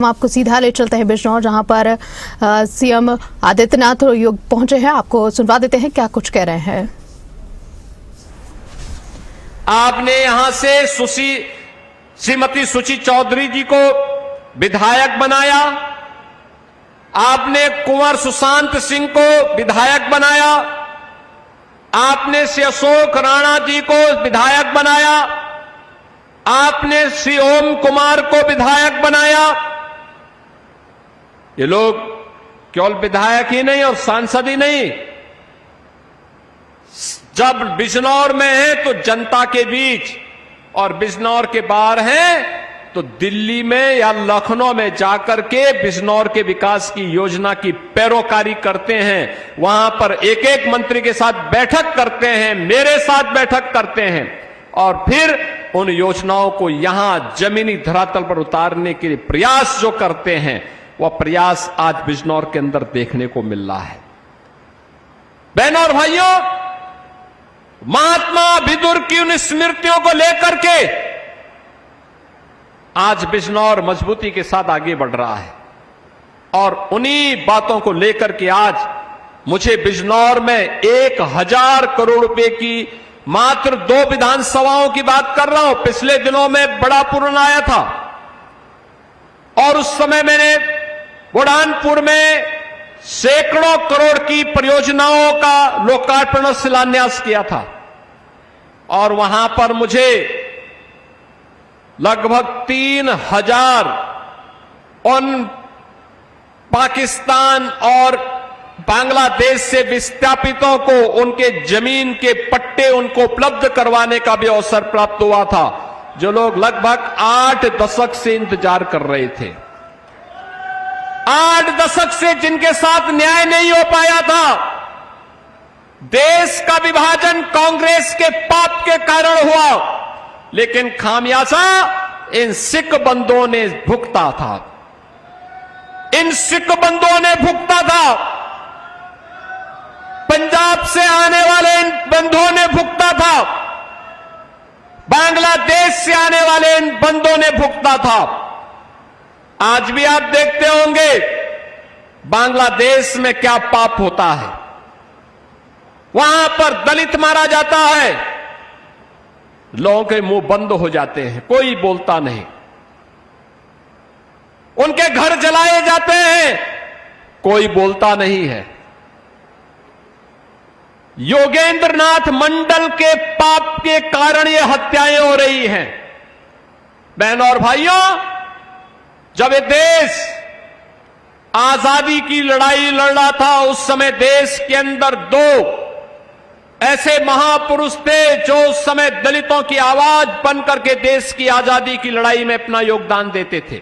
हम आपको सीधा ले चलते हैं बिजनौर, जहां पर सीएम आदित्यनाथ पहुंचे हैं। आपको सुनवा देते हैं क्या कुछ कह रहे हैं। आपने यहां से श्रीमती सुची चौधरी जी को विधायक बनाया, आपने कुंवर सुशांत सिंह को विधायक बनाया, आपने श्री अशोक राणा जी को विधायक बनाया, आपने श्री ओम कुमार को विधायक बनाया। ये लोग केवल विधायक ही नहीं और सांसद ही नहीं, जब बिजनौर में है तो जनता के बीच, और बिजनौर के बाहर हैं तो दिल्ली में या लखनऊ में जाकर के बिजनौर के विकास की योजना की पैरोकारी करते हैं। वहां पर एक एक मंत्री के साथ बैठक करते हैं, मेरे साथ बैठक करते हैं, और फिर उन योजनाओं को यहां जमीनी धरातल पर उतारने के लिए प्रयास जो करते हैं, वह प्रयास आज बिजनौर के अंदर देखने को मिल रहा है। बहनों और भाइयों, महात्मा विदुर की उन स्मृतियों को लेकर के आज बिजनौर मजबूती के साथ आगे बढ़ रहा है, और उन्हीं बातों को लेकर के आज मुझे बिजनौर में 1000 करोड़ रुपए की मात्र 2 विधानसभाओं की बात कर रहा हूं। पिछले दिनों में बड़ा पूर्ण आया था और उस समय मैंने बुरहानपुर में सैकड़ों करोड़ की परियोजनाओं का लोकार्पण और शिलान्यास किया था, और वहां पर मुझे लगभग 3000 उन पाकिस्तान और बांग्लादेश से विस्थापितों को उनके जमीन के पट्टे उनको उपलब्ध करवाने का भी अवसर प्राप्त हुआ था, जो लोग लगभग 8 दशक से इंतजार कर रहे थे। 8 दशक से जिनके साथ न्याय नहीं हो पाया था। देश का विभाजन कांग्रेस के पाप के कारण हुआ, लेकिन खामियाजा इन सिख बंधुओं ने भुगता था। इन सिख बंधुओं ने भुगता था। पंजाब से आने वाले इन बंधुओं ने भुगता था। बांग्लादेश से आने वाले इन बंधुओं ने भुगता था। आज भी आप देखते होंगे बांग्लादेश में क्या पाप होता है। वहां पर दलित मारा जाता है, लोगों के मुंह बंद हो जाते हैं, कोई बोलता नहीं। उनके घर जलाए जाते हैं, कोई बोलता नहीं है। योगेंद्रनाथ मंडल के पाप के कारण ये हत्याएं हो रही हैं। बहनों और भाइयों, जब ये देश आजादी की लड़ाई लड़ रहा था, उस समय देश के अंदर 2 ऐसे महापुरुष थे जो उस समय दलितों की आवाज बनकर के देश की आजादी की लड़ाई में अपना योगदान देते थे।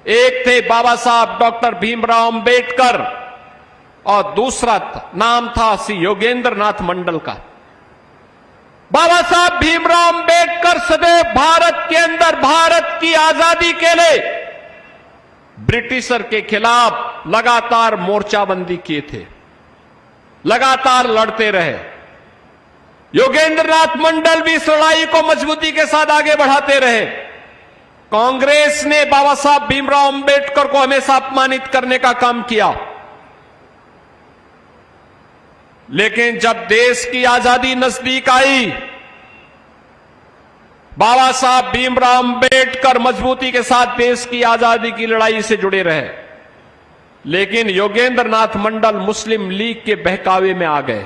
एक थे बाबा साहब डॉक्टर भीमराव अंबेडकर, और दूसरा नाम था श्री योगेंद्रनाथ मंडल का। बाबा साहब भीमराव अंबेडकर सदैव भारत के अंदर भारत की आजादी के लिए ब्रिटिशर के खिलाफ लगातार मोर्चाबंदी किए थे, लगातार लड़ते रहे। योगेंद्रनाथ मंडल भी इस लड़ाई को मजबूती के साथ आगे बढ़ाते रहे। कांग्रेस ने बाबा साहब भीमराव अंबेडकर को हमेशा अपमानित करने का काम किया, लेकिन जब देश की आजादी नजदीक आई, बाबा साहब भीमराव अंबेडकर मजबूती के साथ देश की आजादी की लड़ाई से जुड़े रहे। लेकिन योगेंद्रनाथ मंडल मुस्लिम लीग के बहकावे में आ गए।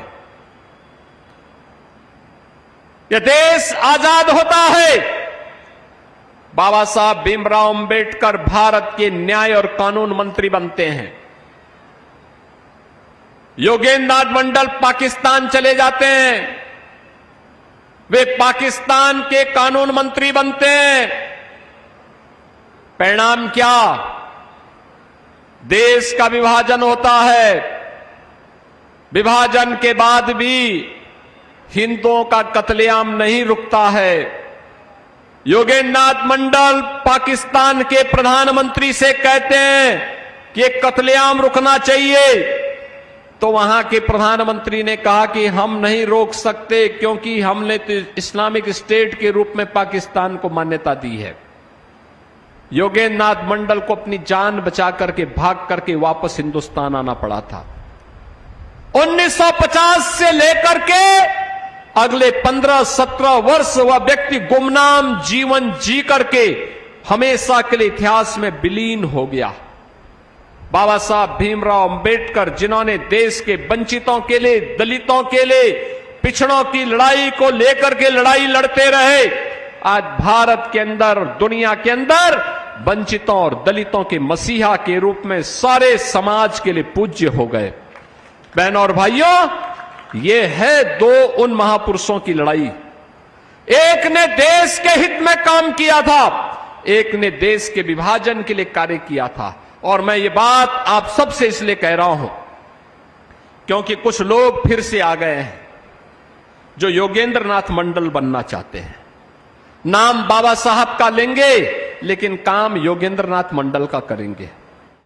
यह देश आजाद होता है, बाबा साहब भीमराव अंबेडकर भारत के न्याय और कानून मंत्री बनते हैं। योगेंद्रनाथ मंडल पाकिस्तान चले जाते हैं, वे पाकिस्तान के कानून मंत्री बनते हैं। परिणाम क्या? देश का विभाजन होता है। विभाजन के बाद भी हिंदुओं का कत्लेआम नहीं रुकता है। योगेंद्रनाथ मंडल पाकिस्तान के प्रधानमंत्री से कहते हैं कि ये कत्लेआम रुकना चाहिए, तो वहां के प्रधानमंत्री ने कहा कि हम नहीं रोक सकते, क्योंकि हमने तो इस्लामिक स्टेट के रूप में पाकिस्तान को मान्यता दी है। योगेंद्र नाथ मंडल को अपनी जान बचा करके भाग करके वापस हिंदुस्तान आना पड़ा था। 1950 से लेकर के अगले 15-17 वर्ष वह व्यक्ति गुमनाम जीवन जी करके हमेशा के लिए इतिहास में विलीन हो गया। बाबा साहब भीमराव अंबेडकर, जिन्होंने देश के वंचितों के लिए, दलितों के लिए, पिछड़ों की लड़ाई को लेकर के लड़ाई लड़ते रहे, आज भारत के अंदर, दुनिया के अंदर वंचितों और दलितों के मसीहा के रूप में सारे समाज के लिए पूज्य हो गए। बहनों और भाइयों, ये है दो उन महापुरुषों की लड़ाई। एक ने देश के हित में काम किया था, एक ने देश के विभाजन के लिए कार्य किया था। और मैं ये बात आप सबसे इसलिए कह रहा हूं क्योंकि कुछ लोग फिर से आ गए हैं जो योगेंद्र नाथ मंडल बनना चाहते हैं। नाम बाबा साहब का लेंगे लेकिन काम योगेंद्र नाथ मंडल का करेंगे।